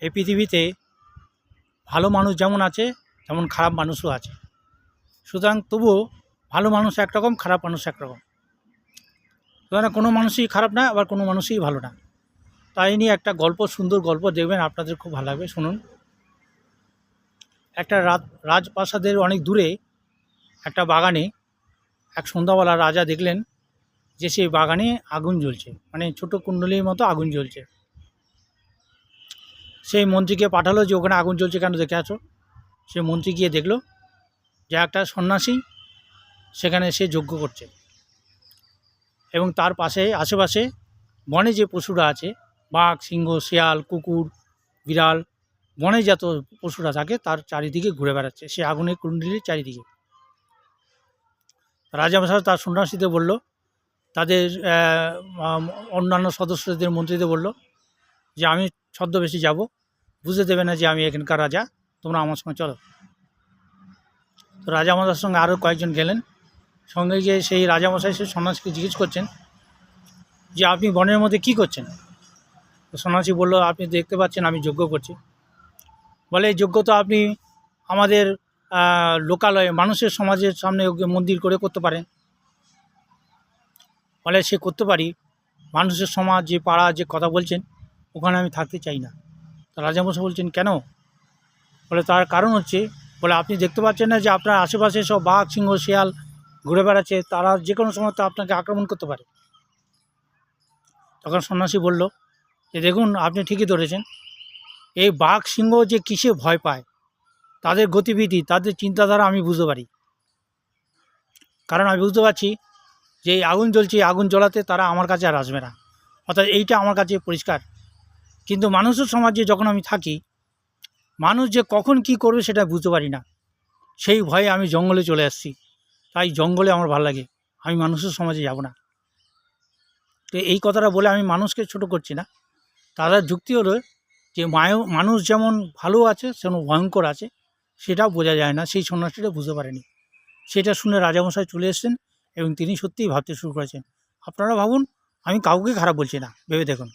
এই পৃথিবীতে ভালো মানুষ যেমন আছে তেমন খারাপ মানুষও আছে। সুতরাং তবুও ভালো মানুষ একরকম, খারাপ মানুষ একরকম। সুতরাং কোনো মানুষই খারাপ না, আবার কোনো মানুষই ভালো না। তাই নিয়ে একটা গল্প, সুন্দর গল্প দেখবেন, আপনাদের খুব ভালো লাগবে, শুনুন। একটা রাজপ্রাসাদের অনেক দূরে একটা বাগানে এক সন্ধ্যাবেলা রাজা দেখলেন যে সেই বাগানে আগুন জ্বলছে, মানে ছোট কুণ্ডলীর মতো আগুন জ্বলছে। সেই মন্ত্রীকে পাঠালো যে ওখানে আগুন জ্বলছে কেন, দেখে আসো। সে মন্ত্রী গিয়ে দেখলো যে একটা সন্ন্যাসী সেখানে সে যজ্ঞ করছে, এবং তার পাশে আশেপাশে বনে যে পশুরা আছে, বাঘ, সিংহ, শিয়াল, কুকুর, বিড়াল, বনে যত পশুরা থাকে তার চারিদিকে ঘুরে বেড়াচ্ছে সে আগুনের কুণ্ডলীর চারিদিকে। রাজামশাই তার সন্ন্যাসীদের বলল, তাদের অন্যান্য সদস্যদের, মন্ত্রীদের বলল যে আমি ছদ্মবেশে যাব, বুঝতে দেবে না যে আমি এখানকার রাজা, তোমরা আমার সঙ্গে চলো। তো রাজামশাইয়ের সঙ্গে আরও কয়েকজন গেলেন। সঙ্গে গিয়ে সেই রাজামশাই সেই সন্ন্যাসীকে জিজ্ঞেস করছেন যে আপনি বনের মধ্যে কী করছেন। তো সন্ন্যাসী বলল, আপনি দেখতে পাচ্ছেন আমি যজ্ঞ করছি। বলে, এই যজ্ঞ তো আপনি আমাদের লোকালয়ে মানুষের সমাজের সামনে মন্দির করে করতে পারেন। বলে, সে করতে পারি, মানুষের সমাজ যে পাড়া যে কথা বলছেন ওখানে আমি থাকতে চাই না। তো রাজামশাই বলছেন, কেন? বলে, তার কারণ হচ্ছে, বলে আপনি দেখতে পাচ্ছেন না যে আপনার আশেপাশে সব বাঘ, সিংহ, শিয়াল ঘুরে বেড়াচ্ছে, তারা যে কোনো সময় তো আপনাকে আক্রমণ করতে পারে। তখন সন্ন্যাসী বলল যে দেখুন, আপনি ঠিকই ধরেছেন, এই বাঘ, সিংহ যে কিসে ভয় পায়, তাদের গতিবিধি, তাদের চিন্তাধারা আমি বুঝতে পারি। কারণ আমি বুঝতে পারছি যে এই আগুন জ্বলছে, আগুন জ্বলাতে তারা আমার কাছে আর আসবে না, অর্থাৎ এইটা আমার কাছে পরিষ্কার। কিন্তু মানুষের সমাজে যখন আমি থাকি, মানুষ যে কখন কি করবে সেটা বুঝতে পারি না, সেই ভয়ে আমি জঙ্গলে চলে আসছি। তাই জঙ্গলে আমার ভালো লাগে, আমি মানুষের সমাজে যাব না। তো এই কথাটা বলে আমি মানুষকে ছোট করছি না। তাদের যুক্তি হলো যে মানুষ যেমন ভালো আছে সেমন ভয়ঙ্কর আছে, সেটাও বোঝা যায় না, সেই সন্ন্যাসীটা বুঝতে পারেনি। সেটা শুনে রাজামশাই চলে এসেছেন এবং তিনি সত্যিই ভাবতে শুরু করেছেন। আপনারা ভাবুন, আমি কাউকে খারাপ বলছি না, ভেবে দেখুন।